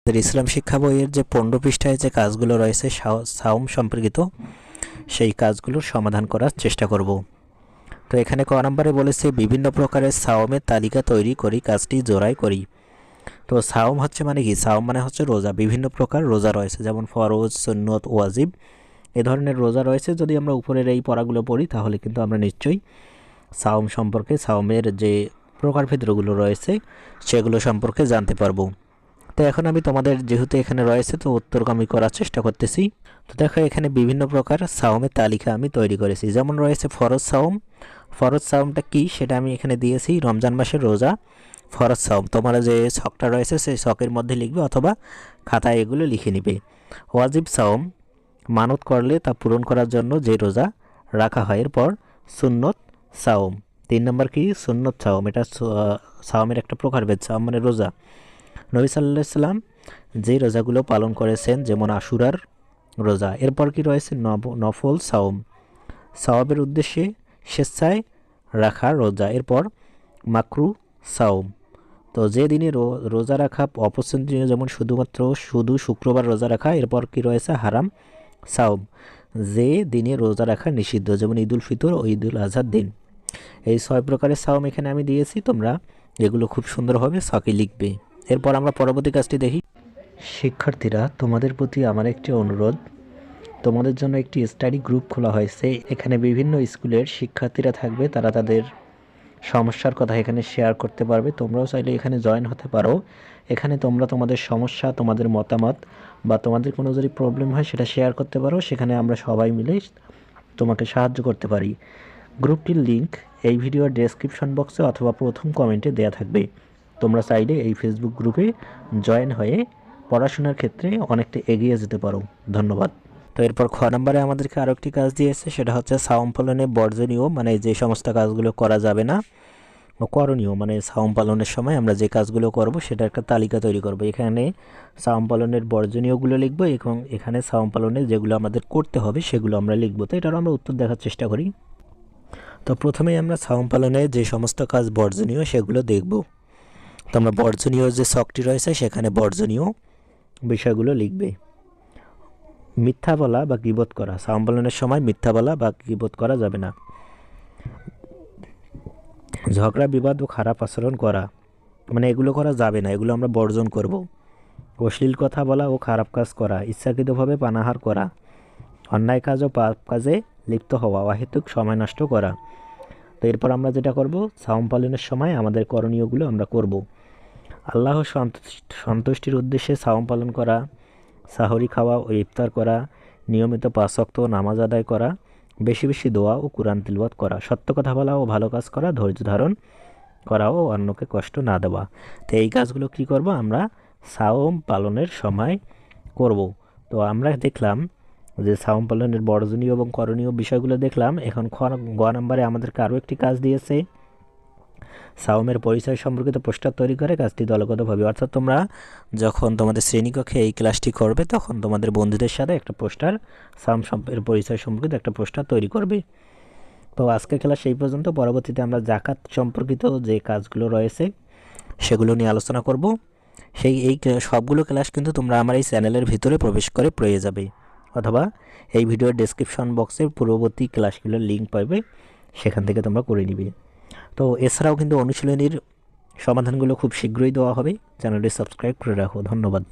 ইসলাম শিক্ষা বইয়ের যে 15 পৃষ্ঠায় যে কাজগুলো রয়েছে সাওম সম্পর্কিত সেই কাজগুলোর সমাধান করার চেষ্টা করব। তো এখানে ক নম্বরে বলেছে বিভিন্ন প্রকারের সাওমের তালিকা তৈরি করি, কাজটি জোড়াই করি। তো সাওম হচ্ছে মানে কি? সাওম মানে হচ্ছে রোজা। বিভিন্ন প্রকার রোজা রয়েছে, যেমন ফরজ, সুন্নত, ওয়াজিব এ ধরনের রোজা রয়েছে। যদি আমরা উপরের এই পড়াগুলো পড়ি তাহলে কিন্তু আমরা নিশ্চয়ই সাওম সম্পর্কে, সাওমের যে প্রকারভেদগুলো রয়েছে সেগুলো সম্পর্কে জানতে পারবো। তো এখন আমি তোমাদের যেহেতু এখানে রয়েছে তো উত্তর আমি করার চেষ্টা করতেছি। তো দেখো এখানে বিভিন্ন প্রকার সাওমের তালিকা আমি তৈরি করেছি। যেমন রয়েছে ফরজ সাওম। ফরজ সাওমটা কি সেটা আমি এখানে দিয়েছি, রমজান মাসের রোজা ফরজ সাওম। তোমরা যে ছকটা রয়েছে সেই ছকের মধ্যে লিখবে অথবা খাতায় এগুলো লিখে নিবে। ওয়াজিব সাওম, মানত করলে তা পূরণ করার জন্য যে রোজা রাখা হয়। এরপর সুন্নত সাওম, 3 নম্বর কি? সুন্নত সাওম। এটা সাওমের একটা প্রকারভেদ। সাওম মানে রোজা। নবী সাল্লাল্লাহু আলাইহি সাল্লাম যে রোজাগুলো পালন করেছেন, যেমন আশুরার রোজা। এরপর কি রয়েছে? নফল সাওম, সওয়াবের উদ্দেশ্যে স্বেচ্ছায় রাখা রোজা। এরপর মাকরু সাওম, তো যে দিনে রোজা রাখা অপছন্দনীয়, যেমন শুধু শুক্রবার রোজা রাখা। এরপর কি রয়েছে? হারাম সাওম, যে দিনে রোজা রাখা নিষিদ্ধ, যেমন ঈদুল ফিতর ও ঈদুল আজহার দিন। এই 6 প্রকারের সাওম এখানে আমি দিয়েছি, তোমরা এগুলো খুব সুন্দরভাবে ছকে লিখবে। এরপর আমরা পরবর্তী কাজটি দেখি। শিক্ষার্থীরা, তোমাদের প্রতি আমার একটি অনুরোধ, তোমাদের জন্য একটি স্টাডি গ্রুপ খোলা হয়েছে। এখানে বিভিন্ন স্কুলের শিক্ষার্থীরা থাকবে, তারা তাদের সমস্যার কথা এখানে শেয়ার করতে পারবে। তোমরাও চাইলে এখানে জয়েন হতে পারো। এখানে তোমরা তোমাদের সমস্যা, তোমাদের মতামত বা তোমাদের কোনো যদি প্রবলেম হয় সেটা শেয়ার করতে পারো। সেখানে আমরা সবাই মিলে তোমাকে সাহায্য করতে পারি। গ্রুপটির লিংক এই ভিডিওর ডেসক্রিপশন বক্সে অথবা প্রথম কমেন্টে দেওয়া থাকবে। তোমরা চাইলে এই ফেসবুক গ্রুপে জয়েন হয়ে পড়াশোনার ক্ষেত্রে অনেকটা এগিয়ে যেতে পারো। ধন্যবাদ। তো এরপর খ নম্বরে আমাদেরকে আরও একটি কাজ দিয়েছে, সেটা হচ্ছে সাওম পালনে বর্জনীয়, মানে যে সমস্ত কাজগুলো করা যাবে না, ও করণীয় মানে সাওম পালনের সময় আমরা যে কাজগুলো করব সেটা একটা তালিকা তৈরি করব। এখানে সাওম পালনের বর্জনীয়গুলো লিখবো এবং এখানে সাওম পালনে যেগুলো আমাদের করতে হবে সেগুলো আমরা লিখবো। তো এটারও আমরা উত্তর দেখার চেষ্টা করি। তো প্রথমেই আমরা সাওম পালনে যে সমস্ত কাজ বর্জনীয় সেগুলো দেখব। তো আমরা বর্জনীয় যে ছকটি রয়েছে সেখানে বর্জনীয় বিষয়গুলো লিখবে। মিথ্যা বলা বা গীবত করা, সাওম পালনের সময় মিথ্যা বলা বা গীবত করা যাবে না। ঝগড়া বিবাদ ও খারাপ আচরণ করা, মানে এগুলো করা যাবে না, এগুলো আমরা বর্জন করব। অশ্লীল কথা বলা ও খারাপ কাজ করা, ইচ্ছাকৃতভাবে পানাহার করা, অন্যায় কাজ ও পাপ কাজে লিপ্ত হওয়া, অহেতুক সময় নষ্ট করা। তো এরপর আমরা যেটা করব, সাওম পালনের সময় আমাদের করণীয়গুলো আমরা করব। আল্লাহ সন্তুষ্টির উদ্দেশ্যে সাওম পালন করা, সাহরি খাওয়া ও ইফতার করা, নিয়মিত 5 ওয়াক্ত নামাজ আদায় করা, বেশি বেশি দোয়া ও কুরআন তিলাওয়াত করা, সত্য কথা বলা ও ভালো কাজ করা, ধৈর্য ধারণ করা ও অন্যকে কষ্ট না দেওয়া। তো এই কাজগুলো কি করব? আমরা সাওম পালনের সময় করব। তো আমরা দেখলাম যে সাওম পালনের বর্জনীয় এবং করণীয় বিষয়গুলো দেখলাম। এখন গ নম্বরে আমাদেরকে আরও একটি কাজ দিয়েছে, সাওমের পরিচয় সম্পর্কিত পোস্টার তৈরি করে কাজটি দলগতভাবে। অর্থাৎ তোমরা যখন তোমাদের শ্রেণীকক্ষে এই ক্লাসটি করবে তখন তোমাদের বন্ধুদের সাথে একটা পোস্টার, সাওমের পরিচয় সম্পর্কিত একটা পোস্টার তৈরি করবে। তো আজকের ক্লাস এই পর্যন্ত। পরবর্তীতে আমরা জাকাত সম্পর্কিত যে কাজগুলো রয়েছে সেগুলো নিয়ে আলোচনা করব। এই সবগুলো ক্লাস কিন্তু তোমরা আমার এই চ্যানেলের ভিতরে প্রবেশ করে পেয়ে যাবে, অথবা এই ভিডিওর ডেসক্রিপশন বক্সে পূর্ববর্তী ক্লাসগুলোর লিঙ্ক পাবে, সেখান থেকে তোমরা করে নিবে। তো এছাড়াও কিন্তু অনুশীলনীর সমাধানগুলো খুব শীঘ্রই দেওয়া হবে। চ্যানেলটি সাবস্ক্রাইব করে রাখো। ধন্যবাদ।